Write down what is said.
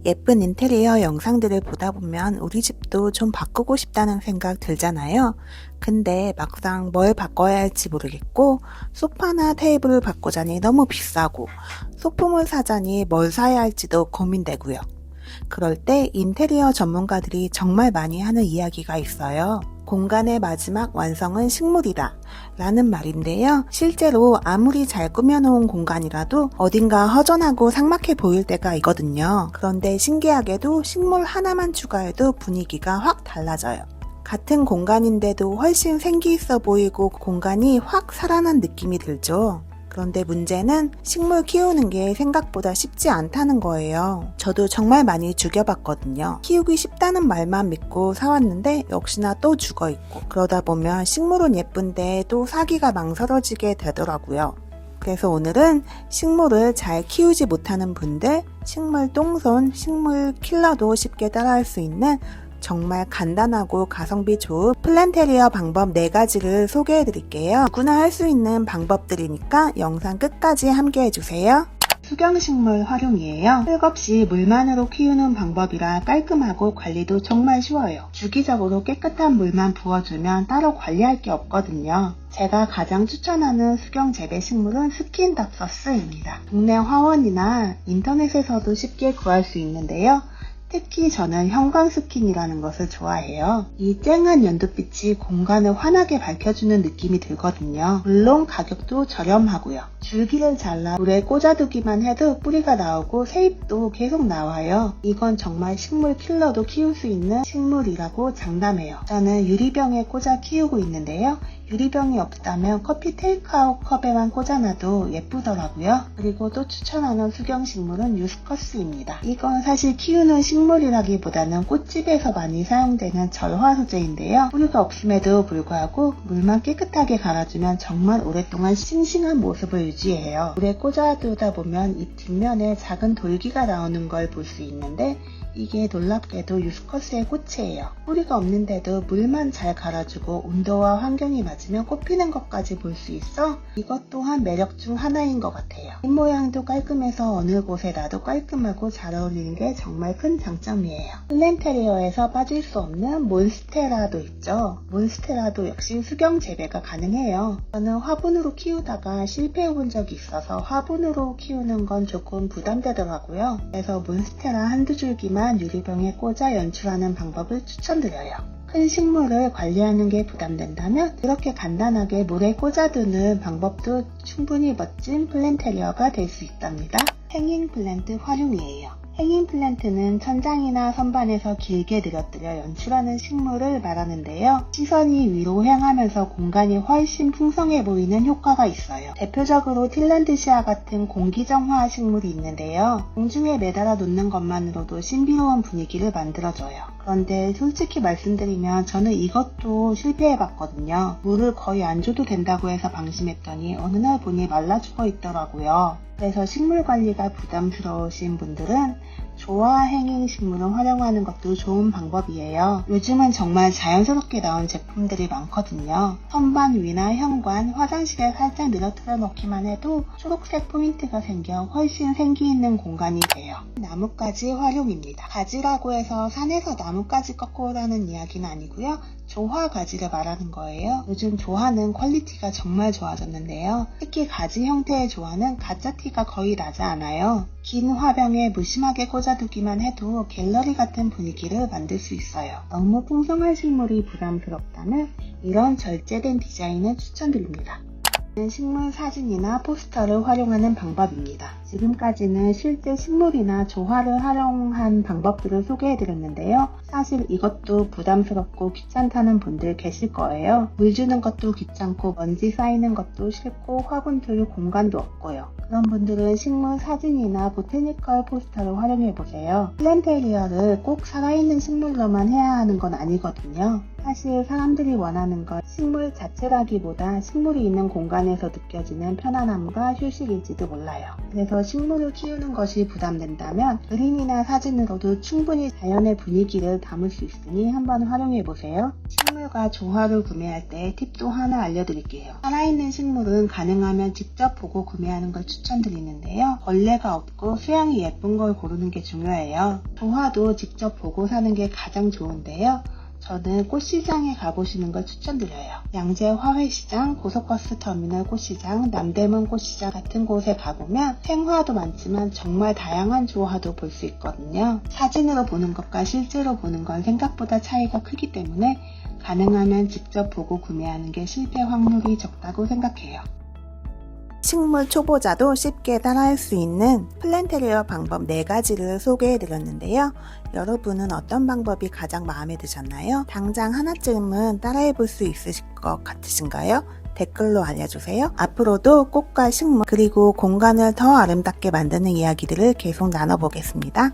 예쁜 인테리어 영상들을 보다 보면 우리 집도 좀 바꾸고 싶다는 생각 들잖아요. 근데 막상 뭘 바꿔야 할지 모르겠고, 소파나 테이블을 바꾸자니 너무 비싸고, 소품을 사자니 뭘 사야 할지도 고민되고요. 그럴 때 인테리어 전문가들이 정말 많이 하는 이야기가 있어요. 공간의 마지막 완성은 식물이다 라는 말인데요. 실제로 아무리 잘 꾸며놓은 공간이라도 어딘가 허전하고 삭막해 보일 때가 있거든요. 그런데 신기하게도 식물 하나만 추가해도 분위기가 확 달라져요. 같은 공간인데도 훨씬 생기 있어 보이고 공간이 확 살아난 느낌이 들죠. 그런데 문제는 식물 키우는 게 생각보다 쉽지 않다는 거예요. 저도 정말 많이 죽여봤거든요. 키우기 쉽다는 말만 믿고 사왔는데 역시나 또 죽어있고, 그러다 보면 식물은 예쁜데 또 사기가 망설여지게 되더라고요. 그래서 오늘은 식물을 잘 키우지 못하는 분들, 식물 똥손, 식물 킬러도 쉽게 따라할 수 있는 정말 간단하고 가성비 좋은 플랜테리어 방법 4가지를 소개해 드릴게요. 누구나 할 수 있는 방법들이니까 영상 끝까지 함께 해주세요. 수경식물 활용이에요. 흙없이 물만으로 키우는 방법이라 깔끔하고 관리도 정말 쉬워요. 주기적으로 깨끗한 물만 부어주면 따로 관리할 게 없거든요. 제가 가장 추천하는 수경 재배 식물은 스킨닥서스입니다. 동네 화원이나 인터넷에서도 쉽게 구할 수 있는데요. 특히 저는 형광스킨이라는 것을 좋아해요. 이 쨍한 연두빛이 공간을 환하게 밝혀주는 느낌이 들거든요. 물론 가격도 저렴하고요. 줄기를 잘라 물에 꽂아두기만 해도 뿌리가 나오고 새잎도 계속 나와요. 이건 정말 식물 킬러도 키울 수 있는 식물이라고 장담해요. 저는 유리병에 꽂아 키우고 있는데요. 유리병이 없다면 커피 테이크아웃 컵에만 꽂아놔도 예쁘더라고요. 그리고 또 추천하는 수경식물은 유스커스입니다. 이건 사실 키우는 식물이라기보다는 꽃집에서 많이 사용되는 절화 소재인데요. 뿌리가 없음에도 불구하고 물만 깨끗하게 갈아주면 정말 오랫동안 싱싱한 모습을 유지해요. 물에 꽂아두다 보면 이 뒷면에 작은 돌기가 나오는 걸 볼 수 있는데, 이게 놀랍게도 유스커스의 꽃이에요. 뿌리가 없는데도 물만 잘 갈아주고 온도와 환경이 맞으면 꽃피는 것까지 볼 수 있어 이것 또한 매력 중 하나인 것 같아요. 잎 모양도 깔끔해서 어느 곳에 놔도 깔끔하고 잘 어울리는 게 정말 큰 장점이에요. 플랜테리어에서 빠질 수 없는 몬스테라도 있죠. 몬스테라도 역시 수경 재배가 가능해요. 저는 화분으로 키우다가 실패해 본 적이 있어서 화분으로 키우는 건 조금 부담되더라고요. 그래서 몬스테라 한두 줄기만 유리병에 꽂아 연출하는 방법을 추천드려요. 큰 식물을 관리하는 게 부담된다면 이렇게 간단하게 물에 꽂아두는 방법도 충분히 멋진 플랜테리어가 될 수 있답니다. 행잉 플랜트 활용이에요. 행잉 플랜트는 천장이나 선반에서 길게 늘어뜨려 연출하는 식물을 말하는데요. 시선이 위로 향하면서 공간이 훨씬 풍성해 보이는 효과가 있어요. 대표적으로 틸란드시아 같은 공기정화 식물이 있는데요. 공중에 매달아 놓는 것만으로도 신비로운 분위기를 만들어줘요. 그런데 솔직히 말씀드리면 저는 이것도 실패해봤거든요. 물을 거의 안 줘도 된다고 해서 방심했더니 어느 날 보니 말라 죽어 있더라고요. 그래서 식물 관리가 부담스러우신 분들은 조화 행잉 식물을 활용하는 것도 좋은 방법이에요. 요즘은 정말 자연스럽게 나온 제품들이 많거든요. 선반 위나 현관, 화장실에 살짝 늘어뜨려 놓기만 해도 초록색 포인트가 생겨 훨씬 생기 있는 공간이 돼요. 나뭇가지 활용입니다. 가지라고 해서 산에서 나뭇가지 꺾어 오라는 이야기는 아니고요. 조화 가지를 말하는 거예요. 요즘 조화는 퀄리티가 정말 좋아졌는데요. 특히 가지 형태의 조화는 가짜티가 거의 나지 않아요. 긴 화병에 무심하게 꽂아두기만 해도 갤러리 같은 분위기를 만들 수 있어요. 너무 풍성한 식물이 부담스럽다면 이런 절제된 디자인을 추천드립니다. 식물 사진이나 포스터를 활용하는 방법입니다. 지금까지는 실제 식물이나 조화를 활용한 방법들을 소개해드렸는데요. 사실 이것도 부담스럽고 귀찮다는 분들 계실 거예요. 물 주는 것도 귀찮고 먼지 쌓이는 것도 싫고 화분 둘 공간도 없고요. 그런 분들은 식물 사진이나 보테니컬 포스터를 활용해보세요. 플랜테리어를 꼭 살아있는 식물로만 해야 하는 건 아니거든요. 사실 사람들이 원하는 건 식물 자체라기보다 식물이 있는 공간에서 느껴지는 편안함과 휴식일지도 몰라요. 그래서 식물을 키우는 것이 부담된다면 그림이나 사진으로도 충분히 자연의 분위기를 담을 수 있으니 한번 활용해보세요. 식물과 조화를 구매할 때 팁도 하나 알려드릴게요. 살아있는 식물은 가능하면 직접 보고 구매하는 걸 추천드리는데요. 벌레가 없고 수양이 예쁜 걸 고르는 게 중요해요. 조화도 직접 보고 사는 게 가장 좋은데요. 저는 꽃시장에 가보시는 걸 추천드려요. 양재 화훼시장, 고속버스터미널 꽃시장, 남대문 꽃시장 같은 곳에 가보면 생화도 많지만 정말 다양한 조화도 볼 수 있거든요. 사진으로 보는 것과 실제로 보는 건 생각보다 차이가 크기 때문에 가능하면 직접 보고 구매하는 게 실패 확률이 적다고 생각해요. 식물 초보자도 쉽게 따라할 수 있는 플랜테리어 방법 4가지를 소개해드렸는데요. 여러분은 어떤 방법이 가장 마음에 드셨나요? 당장 하나쯤은 따라해볼 수 있으실 것 같으신가요? 댓글로 알려주세요. 앞으로도 꽃과 식물 그리고 공간을 더 아름답게 만드는 이야기들을 계속 나눠보겠습니다.